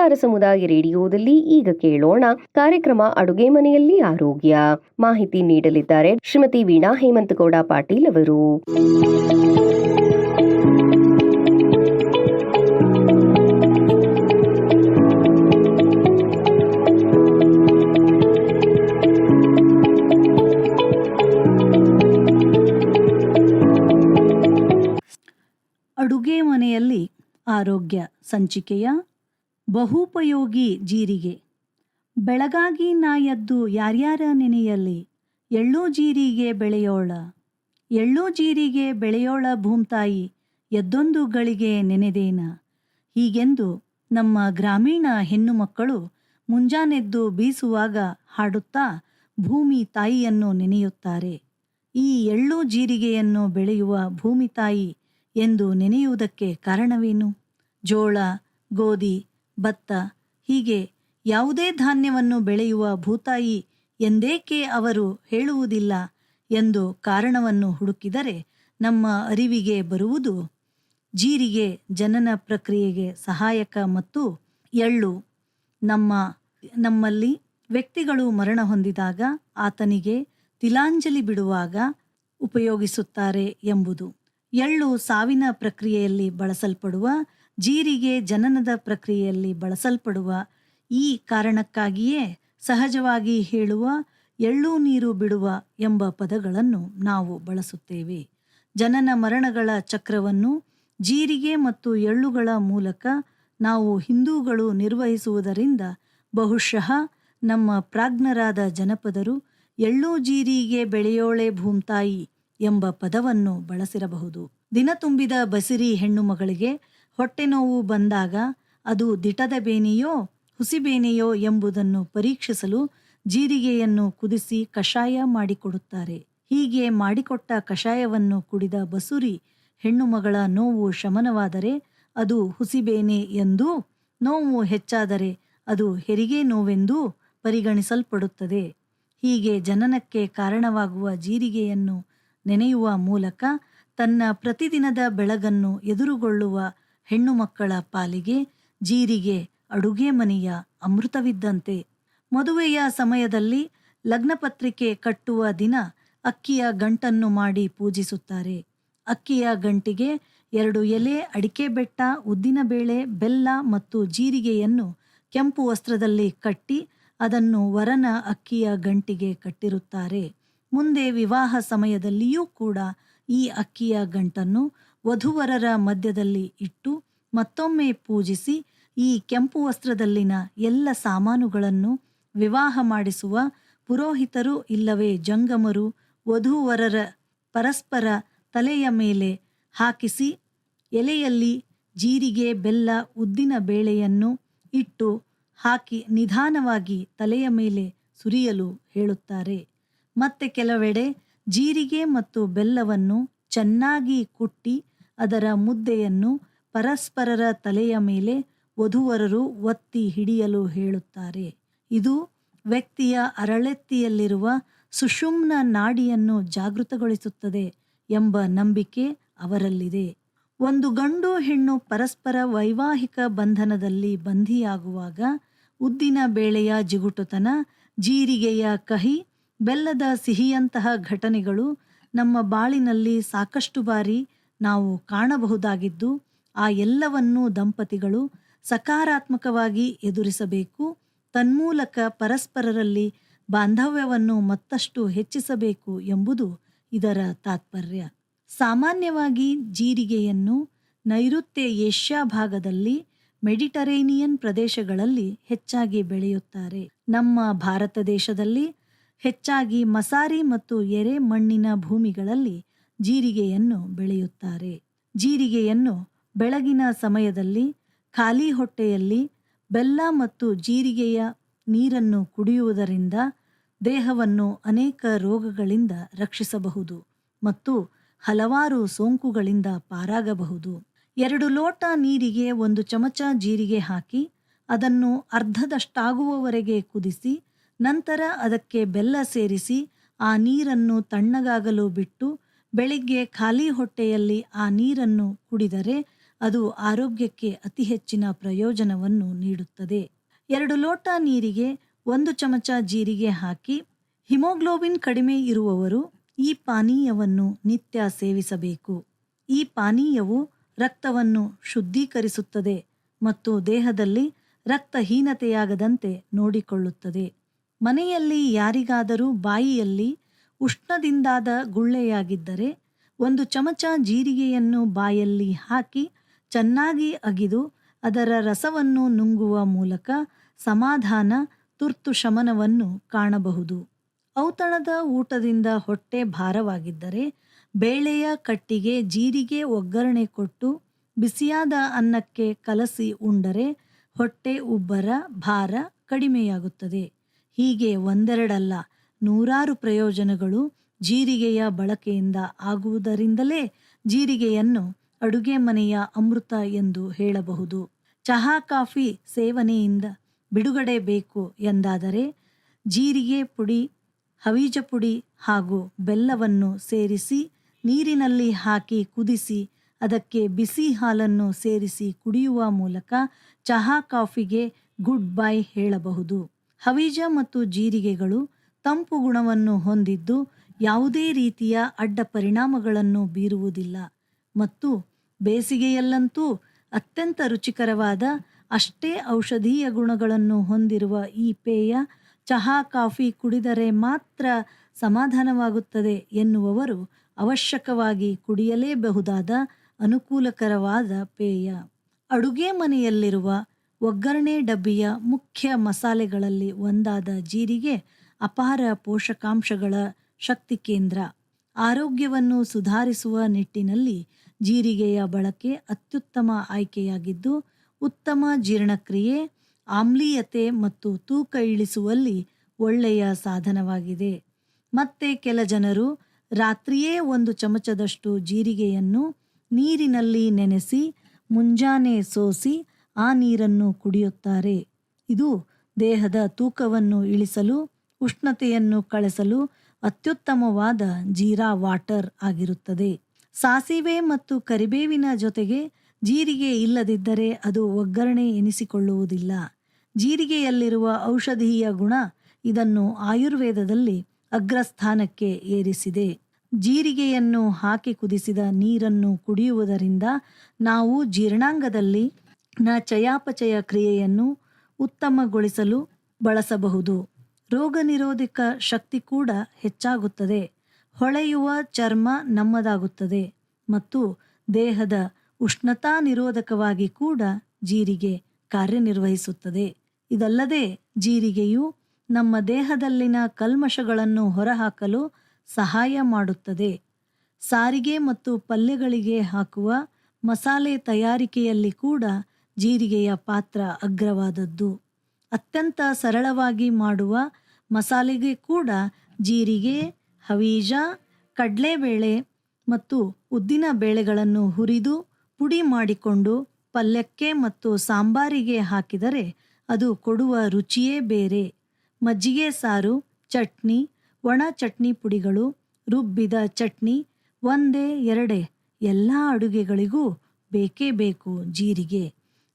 ಸಹಕಾರ ಸಮುದಾಯ ರೇಡಿಯೋದಲ್ಲಿ ಈಗ ಕೇಳೋಣ ಕಾರ್ಯಕ್ರಮ ಅಡುಗೆ ಮನೆಯಲ್ಲಿ ಆರೋಗ್ಯ. ಮಾಹಿತಿ ನೀಡಲಿದ್ದಾರೆ ಶ್ರೀಮತಿ ವೀಣಾ ಹೇಮಂತಗೌಡ ಪಾಟೀಲ್ ಅವರು. ಅಡುಗೆ ಮನೆಯಲ್ಲಿ ಆರೋಗ್ಯ ಸಂಚಿಕೆಯ ಬಹುಪಯೋಗಿ ಜೀರಿಗೆ. ಬೆಳಗಾಗಿ ನಾ ಎದ್ದು ಯಾರ್ಯಾರ ನೆನೆಯಲ್ಲಿ ಎಳ್ಳು ಜೀರಿಗೆ ಬೆಳೆಯೋಳ, ಎಳ್ಳು ಜೀರಿಗೆ ಬೆಳೆಯೋಳ ಭೂಮ್ತಾಯಿ ಎದ್ದೊಂದು ಗಳಿಗೆ ನೆನೆದೇನ. ಹೀಗೆಂದು ನಮ್ಮ ಗ್ರಾಮೀಣ ಹೆಣ್ಣು ಮಕ್ಕಳು ಮುಂಜಾನೆದ್ದು ಬೀಸುವಾಗ ಹಾಡುತ್ತಾ ಭೂಮಿ ತಾಯಿಯನ್ನು ನೆನೆಯುತ್ತಾರೆ. ಈ ಎಳ್ಳು ಜೀರಿಗೆಯನ್ನು ಬೆಳೆಯುವ ಭೂಮಿ ತಾಯಿ ಎಂದು ನೆನೆಯುವುದಕ್ಕೆ ಕಾರಣವೇನು? ಜೋಳ, ಗೋಧಿ, ಭತ್ತ ಹೀಗೆ ಯಾವುದೇ ಧಾನ್ಯವನ್ನು ಬೆಳೆಯುವ ಭೂತಾಯಿ ಎಂದೇಕೆ ಅವರು ಹೇಳುವುದಿಲ್ಲ ಎಂದು ಕಾರಣವನ್ನು ಹುಡುಕಿದರೆ ನಮ್ಮ ಅರಿವಿಗೆ ಬರುವುದು ಜೀರಿಗೆ ಜನನ ಪ್ರಕ್ರಿಯೆಗೆ ಸಹಾಯಕ ಮತ್ತು ಎಳ್ಳು ನಮ್ಮಲ್ಲಿ ವ್ಯಕ್ತಿಗಳು ಮರಣ ಹೊಂದಿದಾಗ ಆತನಿಗೆ ತಿಲಾಂಜಲಿ ಬಿಡುವಾಗ ಉಪಯೋಗಿಸುತ್ತಾರೆ ಎಂಬುದು. ಎಳ್ಳು ಸಾವಿನ ಪ್ರಕ್ರಿಯೆಯಲ್ಲಿ ಬಳಸಲ್ಪಡುವ, ಜೀರಿಗೆ ಜನನದ ಪ್ರಕ್ರಿಯೆಯಲ್ಲಿ ಬಳಸಲ್ಪಡುವ. ಈ ಕಾರಣಕ್ಕಾಗಿಯೇ ಸಹಜವಾಗಿ ಹೇಳುವ ಎಳ್ಳು ನೀರು ಬಿಡುವ ಎಂಬ ಪದಗಳನ್ನು ನಾವು ಬಳಸುತ್ತೇವೆ. ಜನನ ಮರಣಗಳ ಚಕ್ರವನ್ನು ಜೀರಿಗೆ ಮತ್ತು ಎಳ್ಳುಗಳ ಮೂಲಕ ನಾವು ಹಿಂದೂಗಳು ನಿರ್ವಹಿಸುವುದರಿಂದ ಬಹುಶಃ ನಮ್ಮ ಪ್ರಾಜ್ಞರಾದ ಜನಪದರು ಎಳ್ಳು ಜೀರಿಗೆ ಬೆಳೆಯೋಳೆ ಭೂಮ್ತಾಯಿ ಎಂಬ ಪದವನ್ನು ಬಳಸಿರಬಹುದು. ದಿನ ತುಂಬಿದ ಬಸಿರಿ ಹೆಣ್ಣು ಮಗಳಿಗೆ ಹೊಟ್ಟೆ ನೋವು ಬಂದಾಗ ಅದು ದಿಟದ ಬೇನೆಯೋ ಹುಸಿಬೇನೆಯೋ ಎಂಬುದನ್ನು ಪರೀಕ್ಷಿಸಲು ಜೀರಿಗೆಯನ್ನು ಕುದಿಸಿ ಕಷಾಯ ಮಾಡಿಕೊಡುತ್ತಾರೆ. ಹೀಗೆ ಮಾಡಿಕೊಟ್ಟ ಕಷಾಯವನ್ನು ಕುಡಿದ ಬಸುರಿ ಹೆಣ್ಣು ಮಗಳ ನೋವು ಶಮನವಾದರೆ ಅದು ಹುಸಿಬೇನೆ ಎಂದೂ, ನೋವು ಹೆಚ್ಚಾದರೆ ಅದು ಹೆರಿಗೆ ನೋವೆಂದೂ ಪರಿಗಣಿಸಲ್ಪಡುತ್ತದೆ. ಹೀಗೆ ಜನನಕ್ಕೆ ಕಾರಣವಾಗುವ ಜೀರಿಗೆಯನ್ನು ನೆನೆಯುವ ಮೂಲಕ ತನ್ನ ಪ್ರತಿದಿನದ ಬೆಳಗನ್ನು ಎದುರುಗೊಳ್ಳುವ ಹೆಣ್ಣು ಮಕ್ಕಳ ಪಾಲಿಗೆ ಜೀರಿಗೆ ಅಡುಗೆ ಮನೆಯ ಅಮೃತವಿದ್ದಂತೆ. ಮದುವೆಯ ಸಮಯದಲ್ಲಿ ಲಗ್ನಪತ್ರಿಕೆ ಕಟ್ಟುವ ದಿನ ಅಕ್ಕಿಯ ಗಂಟನ್ನು ಮಾಡಿ ಪೂಜಿಸುತ್ತಾರೆ. ಅಕ್ಕಿಯ ಗಂಟಿಗೆ 2 ಎಲೆ ಅಡಿಕೆ ಬೆಟ್ಟ, ಉದ್ದಿನಬೇಳೆ, ಬೆಲ್ಲ ಮತ್ತು ಜೀರಿಗೆಯನ್ನು ಕೆಂಪು ವಸ್ತ್ರದಲ್ಲಿ ಕಟ್ಟಿ ಅದನ್ನು ವರನ ಅಕ್ಕಿಯ ಗಂಟಿಗೆ ಕಟ್ಟಿರುತ್ತಾರೆ. ಮುಂದೆ ವಿವಾಹ ಸಮಯದಲ್ಲಿಯೂ ಕೂಡ ಈ ಅಕ್ಕಿಯ ಗಂಟನ್ನು ವಧುವರರ ಮಧ್ಯದಲ್ಲಿ ಇಟ್ಟು ಮತ್ತೊಮ್ಮೆ ಪೂಜಿಸಿ ಈ ಕೆಂಪು ವಸ್ತ್ರದಲ್ಲಿನ ಎಲ್ಲ ಸಾಮಾನುಗಳನ್ನು ವಿವಾಹ ಮಾಡಿಸುವ ಪುರೋಹಿತರು ಇಲ್ಲವೇ ಜಂಗಮರು ವಧುವರರ ಪರಸ್ಪರ ತಲೆಯ ಮೇಲೆ ಹಾಕಿಸಿ ಎಲೆಯಲ್ಲಿ ಜೀರಿಗೆ, ಬೆಲ್ಲ, ಉದ್ದಿನ ಬೇಳೆಯನ್ನು ಇಟ್ಟು ಹಾಕಿ ನಿಧಾನವಾಗಿ ತಲೆಯ ಮೇಲೆ ಸುರಿಯಲು ಹೇಳುತ್ತಾರೆ. ಮತ್ತೆ ಕೆಲವೆಡೆ ಜೀರಿಗೆ ಮತ್ತು ಬೆಲ್ಲವನ್ನು ಚೆನ್ನಾಗಿ ಕುಟ್ಟಿ ಅದರ ಮುದ್ದೆಯನ್ನು ಪರಸ್ಪರರ ತಲೆಯ ಮೇಲೆ ವಧುವರರು ಒತ್ತಿ ಹಿಡಿಯಲು ಹೇಳುತ್ತಾರೆ. ಇದು ವ್ಯಕ್ತಿಯ ಅರಳೆತ್ತಿಯಲ್ಲಿರುವ ಸುಷುಮ್ನ ನಾಡಿಯನ್ನು ಜಾಗೃತಗೊಳಿಸುತ್ತದೆ ಎಂಬ ನಂಬಿಕೆ ಅವರಲ್ಲಿದೆ. ಒಂದು ಗಂಡು ಹೆಣ್ಣು ಪರಸ್ಪರ ವೈವಾಹಿಕ ಬಂಧನದಲ್ಲಿ ಬಂಧಿಯಾಗುವಾಗ ಉದ್ದಿನ ಬೇಳೆಯ ಜಿಗುಟುತನ, ಜೀರಿಗೆಯ ಕಹಿ, ಬೆಲ್ಲದ ಸಿಹಿಯಂತಹ ಘಟನೆಗಳು ನಮ್ಮ ಬಾಳಿನಲ್ಲಿ ಸಾಕಷ್ಟು ಬಾರಿ ನಾವು ಕಾಣಬಹುದಾಗಿದ್ದು, ಆ ಎಲ್ಲವನ್ನೂ ದಂಪತಿಗಳು ಸಕಾರಾತ್ಮಕವಾಗಿ ಎದುರಿಸಬೇಕು. ತನ್ಮೂಲಕ ಪರಸ್ಪರರಲ್ಲಿ ಬಾಂಧವ್ಯವನ್ನು ಮತ್ತಷ್ಟು ಹೆಚ್ಚಿಸಬೇಕು ಎಂಬುದು ಇದರ ತಾತ್ಪರ್ಯ. ಸಾಮಾನ್ಯವಾಗಿ ಜೀರಿಗೆಯನ್ನು ನೈಋತ್ಯ ಏಷ್ಯಾ ಭಾಗದಲ್ಲಿ, ಮೆಡಿಟರೇನಿಯನ್ ಪ್ರದೇಶಗಳಲ್ಲಿ ಹೆಚ್ಚಾಗಿ ಬೆಳೆಯುತ್ತಾರೆ. ನಮ್ಮ ಭಾರತ ದೇಶದಲ್ಲಿ ಹೆಚ್ಚಾಗಿ ಮಸಾರಿ ಮತ್ತು ಎರೆ ಮಣ್ಣಿನ ಭೂಮಿಗಳಲ್ಲಿ ಜೀರಿಗೆಯನ್ನು ಬೆಳೆಯುತ್ತಾರೆ. ಜೀರಿಗೆಯನ್ನು ಬೆಳಗಿನ ಸಮಯದಲ್ಲಿ ಖಾಲಿ ಹೊಟ್ಟೆಯಲ್ಲಿ ಬೆಲ್ಲ ಮತ್ತು ಜೀರಿಗೆಯ ನೀರನ್ನು ಕುಡಿಯುವುದರಿಂದ ದೇಹವನ್ನು ಅನೇಕ ರೋಗಗಳಿಂದ ರಕ್ಷಿಸಬಹುದು ಮತ್ತು ಹಲವಾರು ಸೋಂಕುಗಳಿಂದ ಪಾರಾಗಬಹುದು. 2 ಲೋಟ ನೀರಿಗೆ 1 ಚಮಚ ಜೀರಿಗೆ ಹಾಕಿ ಅದನ್ನು ಅರ್ಧದಷ್ಟಾಗುವವರೆಗೆ ಕುದಿಸಿ ನಂತರ ಅದಕ್ಕೆ ಬೆಲ್ಲ ಸೇರಿಸಿ ಆ ನೀರನ್ನು ತಣ್ಣಗಾಗಲು ಬಿಟ್ಟು ಬೆಳಿಗ್ಗೆ ಖಾಲಿ ಹೊಟ್ಟೆಯಲ್ಲಿ ಆ ನೀರನ್ನು ಕುಡಿದರೆ ಅದು ಆರೋಗ್ಯಕ್ಕೆ ಅತಿ ಹೆಚ್ಚಿನ ಪ್ರಯೋಜನವನ್ನು ನೀಡುತ್ತದೆ. 2 ಲೋಟ ನೀರಿಗೆ 1 ಚಮಚ ಜೀರಿಗೆ ಹಾಕಿ ಹಿಮೋಗ್ಲೋಬಿನ್ ಕಡಿಮೆ ಇರುವವರು ಈ ಪಾನೀಯವನ್ನು ನಿತ್ಯ ಸೇವಿಸಬೇಕು. ಈ ಪಾನೀಯವು ರಕ್ತವನ್ನು ಶುದ್ಧೀಕರಿಸುತ್ತದೆ ಮತ್ತು ದೇಹದಲ್ಲಿ ರಕ್ತಹೀನತೆಯಾಗದಂತೆ ನೋಡಿಕೊಳ್ಳುತ್ತದೆ. ಮನೆಯಲ್ಲಿ ಯಾರಿಗಾದರೂ ಬಾಯಿಯಲ್ಲಿ ಉಷ್ಣದಿಂದಾದ ಗುಳ್ಳೆಯಾಗಿದ್ದರೆ 1 ಚಮಚ ಜೀರಿಗೆಯನ್ನು ಬಾಯಲ್ಲಿ ಹಾಕಿ ಚೆನ್ನಾಗಿ ಅಗಿದು ಅದರ ರಸವನ್ನು ನುಂಗುವ ಮೂಲಕ ಸಮಾಧಾನ ತುರ್ತು ಶಮನವನ್ನು ಕಾಣಬಹುದು. ಔತಣದ ಊಟದಿಂದ ಹೊಟ್ಟೆ ಭಾರವಾಗಿದ್ದರೆ ಬೇಳೆಯ ಕಟ್ಟಿಗೆ ಜೀರಿಗೆ ಒಗ್ಗರಣೆ ಕೊಟ್ಟು ಬಿಸಿಯಾದ ಅನ್ನಕ್ಕೆ ಕಲಸಿ ಉಂಡರೆ ಹೊಟ್ಟೆ ಉಬ್ಬರ ಭಾರ ಕಡಿಮೆಯಾಗುತ್ತದೆ. ಹೀಗೆ ಒಂದೆರಡಲ್ಲ, ನೂರಾರು ಪ್ರಯೋಜನಗಳು ಜೀರಿಗೆಯ ಬಳಕೆಯಿಂದ ಆಗುವುದರಿಂದಲೇ ಜೀರಿಗೆಯನ್ನು ಅಡುಗೆ ಮನೆಯ ಅಮೃತ ಎಂದು ಹೇಳಬಹುದು. ಚಹಾ ಕಾಫಿ ಸೇವನೆಯಿಂದ ಬಿಡುಗಡೆ ಬೇಕು ಎಂದಾದರೆ ಜೀರಿಗೆ ಪುಡಿ, ಹವೀಜ ಪುಡಿ ಹಾಗೂ ಬೆಲ್ಲವನ್ನು ಸೇರಿಸಿ ನೀರಿನಲ್ಲಿ ಹಾಕಿ ಕುದಿಸಿ ಅದಕ್ಕೆ ಬಿಸಿ ಹಾಲನ್ನು ಸೇರಿಸಿ ಕುಡಿಯುವ ಮೂಲಕ ಚಹಾ ಕಾಫಿಗೆ ಗುಡ್ ಬೈ ಹೇಳಬಹುದು. ಹವೀಜ ಮತ್ತು ಜೀರಿಗೆಗಳು ತಂಪು ಗುಣವನ್ನು ಹೊಂದಿದ್ದು ಯಾವುದೇ ರೀತಿಯ ಅಡ್ಡ ಪರಿಣಾಮಗಳನ್ನು ಬೀರುವುದಿಲ್ಲ ಮತ್ತು ಬೇಸಿಗೆಯಲ್ಲಂತೂ ಅತ್ಯಂತ ರುಚಿಕರವಾದ ಅಷ್ಟೇ ಔಷಧೀಯ ಗುಣಗಳನ್ನು ಹೊಂದಿರುವ ಈ ಪೇಯ ಚಹಾ ಕಾಫಿ ಕುಡಿದರೆ ಮಾತ್ರ ಸಮಾಧಾನವಾಗುತ್ತದೆ ಎನ್ನುವವರು ಅವಶ್ಯಕವಾಗಿ ಕುಡಿಯಲೇಬಹುದಾದ ಅನುಕೂಲಕರವಾದ ಪೇಯ. ಅಡುಗೆ ಮನೆಯಲ್ಲಿರುವ ಒಗ್ಗರಣೆ ಡಬ್ಬಿಯ ಮುಖ್ಯ ಮಸಾಲೆಗಳಲ್ಲಿ ಒಂದಾದ ಜೀರಿಗೆ ಅಪಾರ ಪೋಷಕಾಂಶಗಳ ಶಕ್ತಿ ಕೇಂದ್ರ. ಆರೋಗ್ಯವನ್ನು ಸುಧಾರಿಸುವ ನಿಟ್ಟಿನಲ್ಲಿ ಜೀರಿಗೆಯ ಬಳಕೆ ಅತ್ಯುತ್ತಮ ಆಯ್ಕೆಯಾಗಿದ್ದು ಉತ್ತಮ ಜೀರ್ಣಕ್ರಿಯೆ, ಆಮ್ಲೀಯತೆ ಮತ್ತು ತೂಕ ಇಳಿಸುವಲ್ಲಿ ಒಳ್ಳೆಯ ಸಾಧನವಾಗಿದೆ. ಮತ್ತೆ ಕೆಲ ಜನರು ರಾತ್ರಿಯೇ 1 ಚಮಚದಷ್ಟು ಜೀರಿಗೆಯನ್ನು ನೀರಿನಲ್ಲಿ ನೆನೆಸಿ ಮುಂಜಾನೆ ಸೋಸಿ ಆ ನೀರನ್ನು ಕುಡಿಯುತ್ತಾರೆ. ಇದು ದೇಹದ ತೂಕವನ್ನು ಇಳಿಸಲು, ಉಷ್ಣತೆಯನ್ನು ಕಳೆಸಲು ಅತ್ಯುತ್ತಮವಾದ ಜೀರಾ ವಾಟರ್ ಆಗಿರುತ್ತದೆ. ಸಾಸಿವೆ ಮತ್ತು ಕರಿಬೇವಿನ ಜೊತೆಗೆ ಜೀರಿಗೆ ಇಲ್ಲದಿದ್ದರೆ ಅದು ಒಗ್ಗರಣೆ ಎನಿಸಿಕೊಳ್ಳುವುದಿಲ್ಲ. ಜೀರಿಗೆಯಲ್ಲಿರುವ ಔಷಧೀಯ ಗುಣ ಇದನ್ನು ಆಯುರ್ವೇದದಲ್ಲಿ ಅಗ್ರಸ್ಥಾನಕ್ಕೆ ಏರಿಸಿದೆ. ಜೀರಿಗೆಯನ್ನು ಹಾಕಿ ಕುದಿಸಿದ ನೀರನ್ನು ಕುಡಿಯುವುದರಿಂದ ನಾವು ಜೀರ್ಣಾಂಗದಲ್ಲಿ ಚಯಾಪಚಯ ಕ್ರಿಯೆಯನ್ನು ಉತ್ತಮಗೊಳಿಸಲು ಬಳಸಬಹುದು. ರೋಗ ನಿರೋಧಕ ಶಕ್ತಿ ಕೂಡ ಹೆಚ್ಚಾಗುತ್ತದೆ. ಹೊಳೆಯುವ ಚರ್ಮ ನಮ್ಮದಾಗುತ್ತದೆ ಮತ್ತು ದೇಹದ ಉಷ್ಣತಾ ನಿರೋಧಕವಾಗಿ ಕೂಡ ಜೀರಿಗೆ ಕಾರ್ಯನಿರ್ವಹಿಸುತ್ತದೆ. ಇದಲ್ಲದೆ ಜೀರಿಗೆಯು ನಮ್ಮ ದೇಹದಲ್ಲಿನ ಕಲ್ಮಶಗಳನ್ನು ಹೊರಹಾಕಲು ಸಹಾಯ ಮಾಡುತ್ತದೆ. ಸಾರಿಗೆ ಮತ್ತು ಪಲ್ಯಗಳಿಗೆ ಹಾಕುವ ಮಸಾಲೆ ತಯಾರಿಕೆಯಲ್ಲಿ ಕೂಡ ಜೀರಿಗೆಯ ಪಾತ್ರ ಅಗ್ರವಾದದ್ದು. ಅತ್ಯಂತ ಸರಳವಾಗಿ ಮಾಡುವ ಮಸಾಲೆಗೆ ಕೂಡ ಜೀರಿಗೆ, ಹವೀಜ, ಕಡಲೆಬೇಳೆ ಮತ್ತು ಉದ್ದಿನ ಬೇಳೆಗಳನ್ನು ಹುರಿದು ಪುಡಿ ಮಾಡಿಕೊಂಡು ಪಲ್ಯಕ್ಕೆ ಮತ್ತು ಸಾಂಬಾರಿಗೆ ಹಾಕಿದರೆ ಅದು ಕೊಡುವ ರುಚಿಯೇ ಬೇರೆ. ಮಜ್ಜಿಗೆ ಸಾರು, ಚಟ್ನಿ, ಒಣ ಚಟ್ನಿ ಪುಡಿಗಳು, ರುಬ್ಬಿದ ಚಟ್ನಿ, ಒಂದೇ ಎರಡೇ ಎಲ್ಲ ಅಡುಗೆಗಳಿಗೂ ಬೇಕೇ ಬೇಕು ಜೀರಿಗೆ.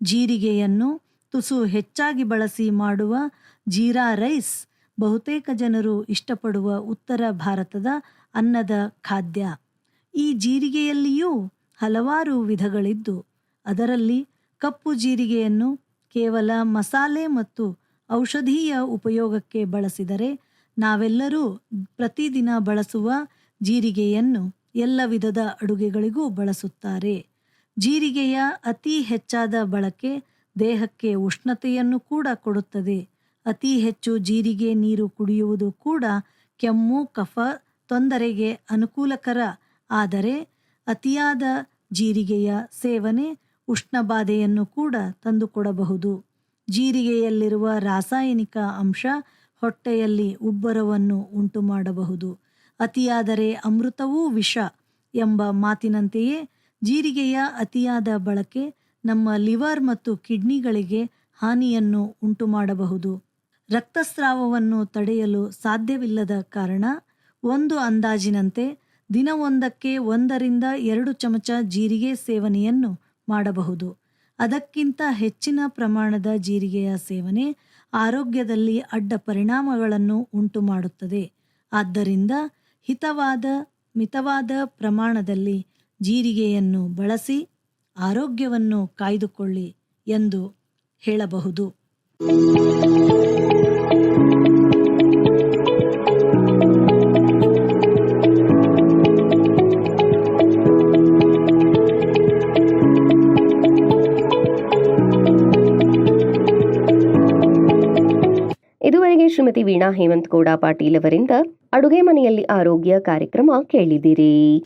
ಜೀರಿಗೆಯನ್ನು ತುಸು ಹೆಚ್ಚಾಗಿ ಬಳಸಿ ಮಾಡುವ ಜೀರಾ ರೈಸ್ ಬಹುತೇಕ ಜನರು ಇಷ್ಟಪಡುವ ಉತ್ತರ ಭಾರತದ ಅನ್ನದ ಖಾದ್ಯ. ಈ ಜೀರಿಗೆಯಲ್ಲಿಯೂ ಹಲವಾರು ವಿಧಗಳಿದ್ದು ಅದರಲ್ಲಿ ಕಪ್ಪು ಜೀರಿಗೆಯನ್ನು ಕೇವಲ ಮಸಾಲೆ ಮತ್ತು ಔಷಧೀಯ ಉಪಯೋಗಕ್ಕೆ ಬಳಸಿದರೆ, ನಾವೆಲ್ಲರೂ ಪ್ರತಿದಿನ ಬಳಸುವ ಜೀರಿಗೆಯನ್ನು ಎಲ್ಲ ವಿಧದ ಅಡುಗೆಗಳಿಗೂ ಬಳಸುತ್ತಾರೆ. ಜೀರಿಗೆಯ ಅತಿ ಹೆಚ್ಚಾದ ಬಳಕೆ ದೇಹಕ್ಕೆ ಉಷ್ಣತೆಯನ್ನು ಕೂಡ ಕೊಡುತ್ತದೆ. ಅತಿ ಹೆಚ್ಚು ಜೀರಿಗೆ ನೀರು ಕುಡಿಯುವುದು ಕೂಡ ಕೆಮ್ಮು, ಕಫ ತೊಂದರೆಗೆ ಅನುಕೂಲಕರ. ಆದರೆ ಅತಿಯಾದ ಜೀರಿಗೆಯ ಸೇವನೆ ಉಷ್ಣಬಾಧೆಯನ್ನು ಕೂಡ ತಂದುಕೊಡಬಹುದು. ಜೀರಿಗೆಯಲ್ಲಿರುವ ರಾಸಾಯನಿಕ ಅಂಶ ಹೊಟ್ಟೆಯಲ್ಲಿ ಉಬ್ಬರವನ್ನು ಉಂಟು ಮಾಡಬಹುದು. ಅತಿಯಾದರೆ ಅಮೃತವೂ ವಿಷ ಎಂಬ ಮಾತಿನಂತೆಯೇ ಜೀರಿಗೆಯ ಅತಿಯಾದ ಬಳಕೆ ನಮ್ಮ ಲಿವರ್ ಮತ್ತು ಕಿಡ್ನಿಗಳಿಗೆ ಹಾನಿಯನ್ನು ಉಂಟು ಮಾಡಬಹುದು. ರಕ್ತಸ್ರಾವವನ್ನು ತಡೆಯಲು ಸಾಧ್ಯವಿಲ್ಲದ ಕಾರಣ ಒಂದು ಅಂದಾಜಿನಂತೆ ದಿನವೊಂದಕ್ಕೆ 1 ರಿಂದ 2 ಚಮಚ ಜೀರಿಗೆ ಸೇವನೆಯನ್ನು ಮಾಡಬಹುದು. ಅದಕ್ಕಿಂತ ಹೆಚ್ಚಿನ ಪ್ರಮಾಣದ ಜೀರಿಗೆಯ ಸೇವನೆ ಆರೋಗ್ಯದಲ್ಲಿ ಅಡ್ಡ ಪರಿಣಾಮಗಳನ್ನು ಉಂಟು ಮಾಡುತ್ತದೆ. ಆದ್ದರಿಂದ ಮಿತವಾದ ಪ್ರಮಾಣದಲ್ಲಿ ಜೀರಿಗೆಯನ್ನು ಬಳಸಿ ಆರೋಗ್ಯವನ್ನು ಕಾಯ್ದುಕೊಳ್ಳಿ ಎಂದು ಹೇಳಬಹುದು. ಇದುವರೆಗೆ ಶ್ರೀಮತಿ ವೀಣಾ ಹೇಮಂತಗೌಡ ಪಾಟೀಲ್ ಅವರಿಂದ ಅಡುಗೆ ಮನೆಯಲ್ಲಿ ಆರೋಗ್ಯ ಕಾರ್ಯಕ್ರಮ ಕೇಳಿದಿರಿ.